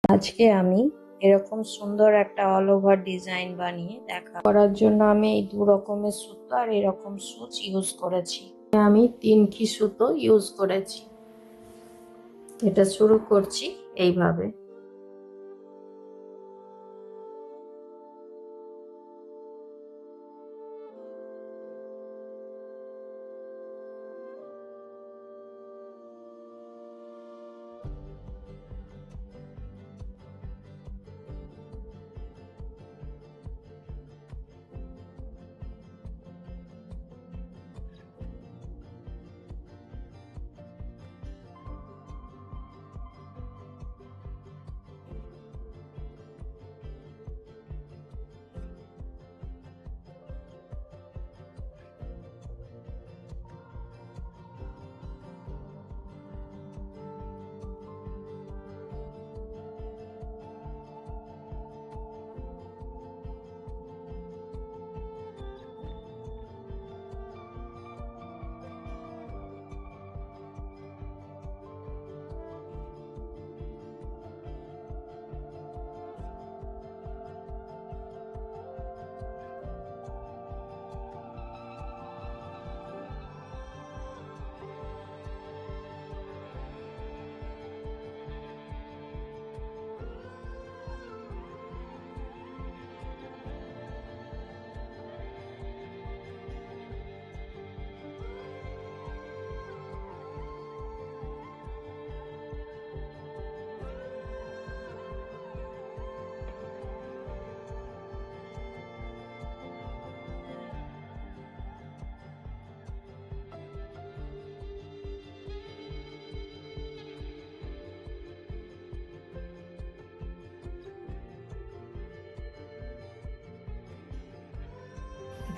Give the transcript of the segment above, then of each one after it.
আজকে আমি এরকম সুন্দর একটা অল ওভার ডিজাইন বানিয়ে করার জন্য আমি এই দু রকমের সুতো আর এরকম সুচ ইউজ করেছি। আমি 3টি সুতো ইউজ করেছি। এটা শুরু করছি এইভাবে।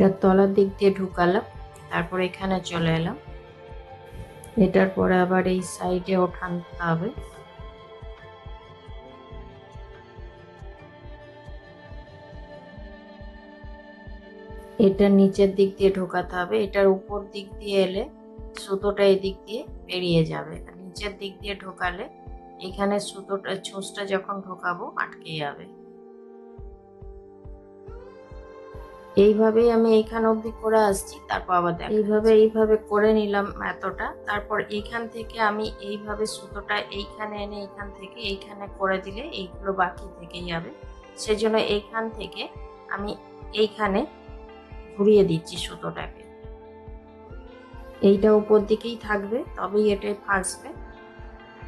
এটা তলার দিক দিয়ে ঢুকালাম, তারপর এখানে চলে এলাম। এটার পরে আবার এই সাইডে ওঠাতে হবে। এটা নিচের দিক দিয়ে ঢোকাতে হবে। এটার উপর দিক দিয়ে এলে সুতোটা এদিক দিয়ে বেরিয়ে যাবে, আর নিচের দিক দিয়ে ঢোকালে এখানে সুতোটা ছুঁচটা যখন ঢোকাবো আটকে যাবে। এইভাবেই আমি এইখান অবধি করে আসছি, তারপর আবার এইভাবে করে নিলাম এতটা। তারপর এইখান থেকে আমি এইভাবে সুতোটা এইখানে এনে এইখান থেকে এইখানে করে দিলে এইগুলো বাকি থেকে যাবে। সেজন্য এইখান থেকে আমি এইখানে ঘুরিয়ে দিচ্ছি সুতোটাকে। এইটা উপর দিকেই থাকবে, তবেই এটাই ফাঁসবে।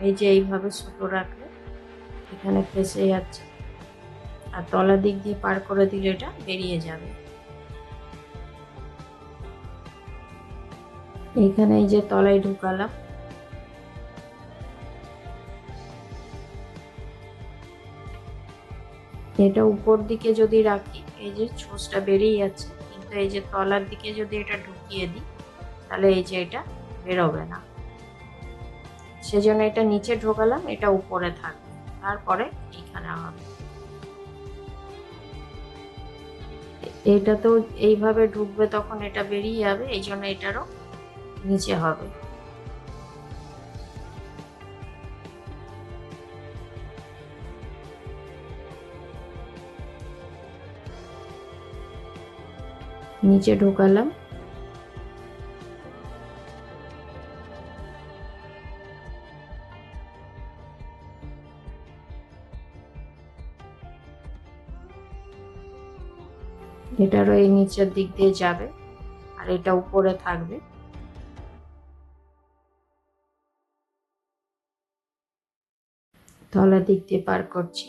এই যে এইভাবে সুতো রাখলে এখানে ফেসে যাচ্ছে, আর তলার দিক দিয়ে পার করে দিলে এটা বেরিয়ে যাবে। এইখানে এই যে তলায় ঢুকালাম। এটা উপর দিকে যদি রাখি এই যে ছুঁচটা বেরিয়ে যাচ্ছে, কিন্তু এই যে তলার দিকে যদি এটা ঢুকিয়ে দিই তাহলে এই যে এটা বেরোবে না। সেজন্য এটা নিচে ঢোকালাম, এটা উপরে থাকবে, তারপরে এইখানে হবে। এটা তো এইভাবে ঢুকবে, তখন এটা বেরিয়ে যাবে, এই জন্য এটারও নিচে হবে। নিচে ঢোকালাম। এটারও এই নিচের দিক দিয়ে যাবে, আর এটা উপরে থাকবে। তলার দিক দিয়ে পার করছি।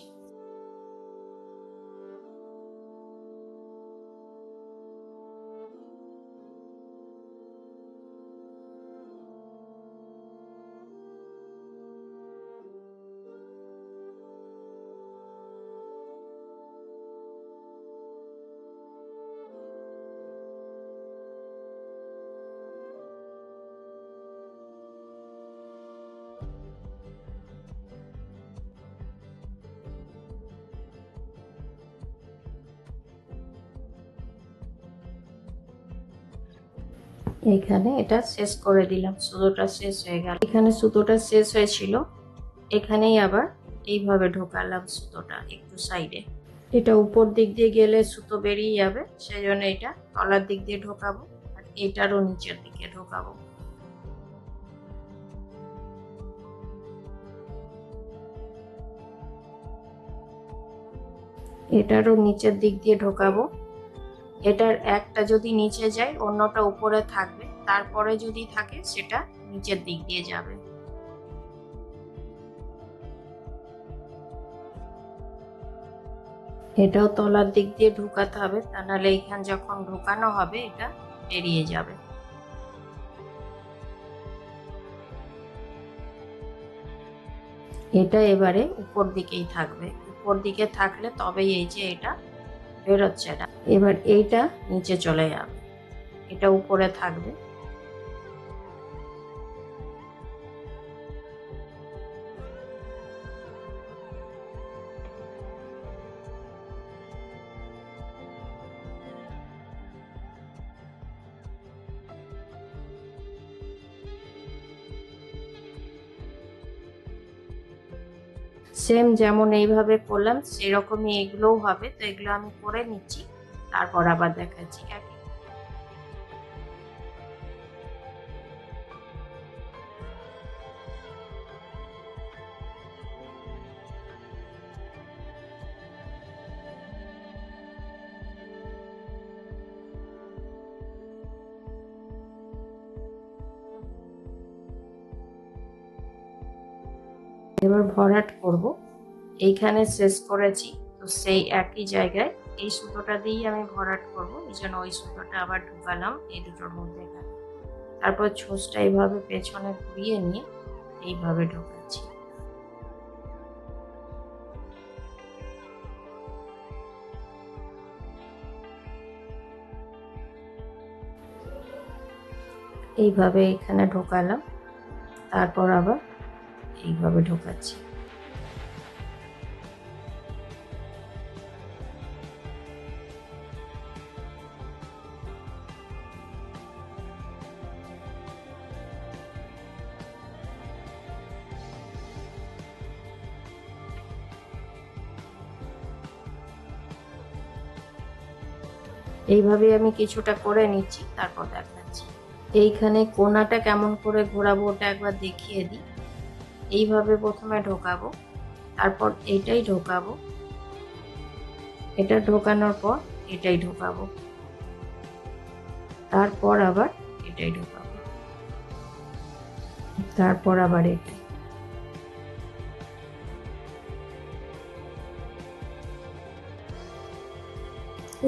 এখানে এটা শেষ করে দিলাম, সুতোটা শেষ হয়ে গেল। এখানে সুতোটা শেষ হয়েছিল, এখানেই আবার এইভাবে ঢোকালাম সুতোটা একটু সাইডে। এটা উপর দিক দিয়ে গেলে সুতো বেরিয়ে যাবে, সেই জন্য এটা তলার দিক দিয়ে ঢোকাবো আর এটারও নিচের দিকে ঢোকাবো। এটারও নিচের দিক দিয়ে ঢোকাবো। এটার একটা যদি নিচে যায় অন্যটা উপরে থাকবে, তারপরে যদি থাকে সেটা নিচের দিক দিয়ে যাবে। এটাও তলার দিক দিয়ে ঢুকাতে হবে, তা নাহলে এইখান যখন ঢোকানো হবে এটা বেরিয়ে যাবে। এটা এবারে উপর দিকেই থাকবে, উপর দিকে থাকলে তবেই এই যে এটা বেরোচ্ছে না। এবার এইটা নিচে চলে যাবে, এটা উপরে থাকবে। সেম যেমন এইভাবে করলাম সেরকমই এগুলোও হবে, তো এগুলো আমি করে নিচ্ছি, তারপর আবার দেখাচ্ছি। এবার ভরাট করব, এইখানে শেষ করেছি, তো সেই একই জায়গায় এই সুতোটা দিয়েই আমি ভরাট করব। এই জন্য ওই সুতোটা আবার ঢুকালাম এই দুটোর মধ্যে, তারপর ছোঁচটা এইভাবে পেছনে ঘুরিয়ে নিয়ে এইভাবে ঢোকাচ্ছি। এইভাবে এখানে ঢোকালাম, তারপর আবার এইভাবে ঢোকাচ্ছি। এইভাবে আমি কিছুটা করে নিচ্ছি, তারপর দেখাচ্ছি। এইখানে কোনাটা কেমন করে ঘোরাবো ওটা একবার দেখিয়ে দিই। এইভাবে প্রথমে ঢোকাবো, তারপর এইটাই ঢোকাবো, এটা ঢোকানোর পর এটাই ঢোকাবো, তারপর আবার এটাই ঢোকাবো, তারপর আবার এটাই।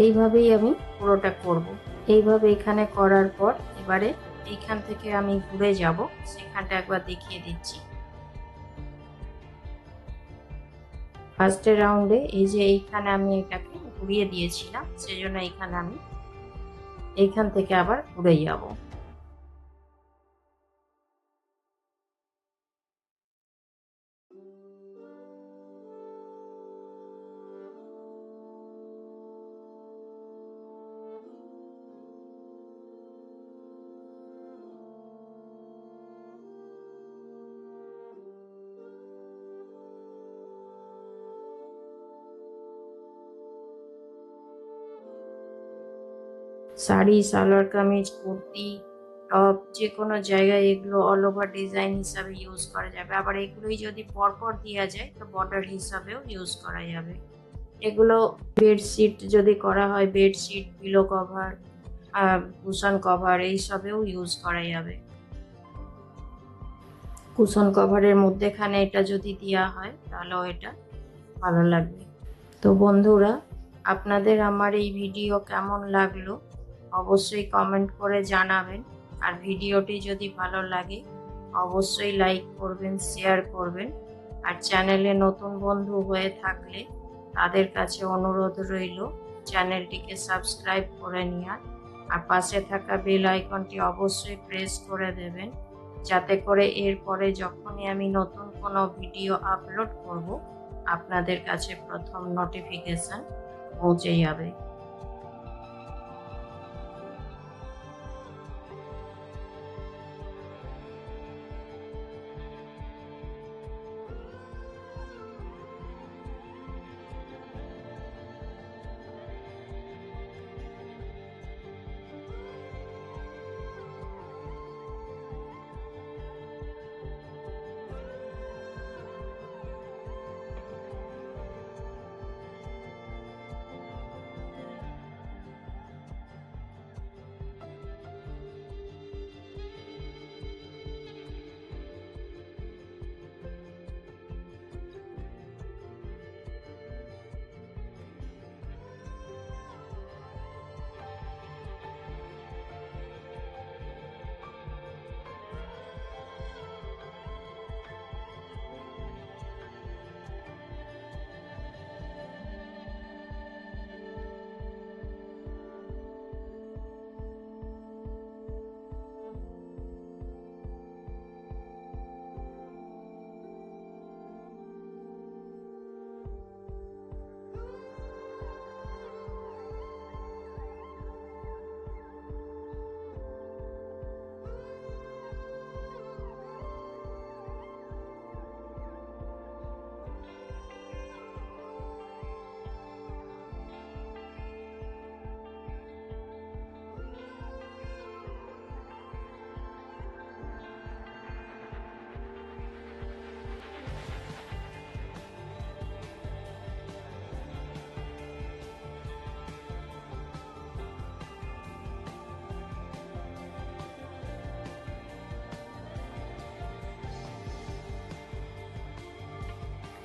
এইভাবেই আমি পুরোটা করব। এইভাবে এখানে করার পর এবারে এইখান থেকে আমি ঘুরে যাব, সেখানটা একবার দেখিয়ে দিচ্ছি। ফার্স্টের রাউন্ডে এই যে এইখানে আমি এটাকে ঘুরিয়ে দিয়েছিলাম, সেজন্য এইখানে আমি এইখান থেকে আবার ঘুরে যাব। শাড়ি, সালোয়ার কামিজ, কুর্তি, টপ, যে কোনো জায়গায় এগুলো অল ওভার ডিজাইন হিসাবে ইউজ করা যাবে। আবার এগুলোই যদি পরপর দেওয়া যায় তো বর্ডার হিসাবেও ইউজ করা যাবে। এগুলো বেডশিট যদি করা হয়, bedsheet, pillow cover, cushion cover এইসবেও ইউজ করা যাবে। কুশন কভারের মধ্যেখানে এটা যদি দেওয়া হয় তাহলেও এটা ভালো লাগবে। তো বন্ধুরা, আপনাদের আমার এই ভিডিও কেমন লাগলো অবশ্যই কমেন্ট করে জানাবেন। আর ভিডিওটি যদি ভালো লাগে অবশ্যই লাইক করবেন, শেয়ার করবেন। আর চ্যানেলে নতুন বন্ধু হয়ে থাকলে তাদের কাছে অনুরোধ রইল চ্যানেলটিকে সাবস্ক্রাইব করে নেওয়ার, আর পাশে থাকা বেল আইকনটি অবশ্যই প্রেস করে দেবেন, যাতে করে এরপরে যখনই আমি নতুন কোনো ভিডিও আপলোড করব আপনাদের কাছে প্রথম নোটিফিকেশন পৌঁছে যাবে।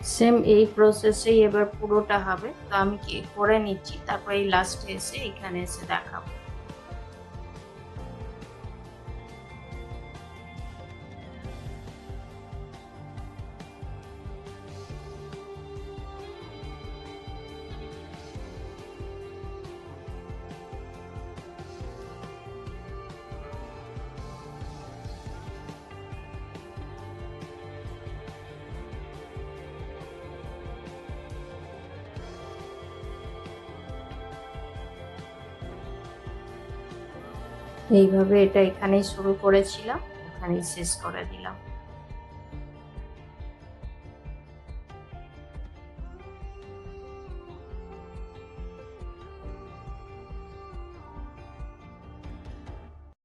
সেম এই প্রসেসেই এবার পুরোটা হবে। তো আমি কি করে নিচ্ছি, তারপর এই লাস্টে এসে এখানে এসে দেখাবো। এইভাবে এটা এখানেই শুরু করেছিলাম, এখানেই শেষ করে দিলাম।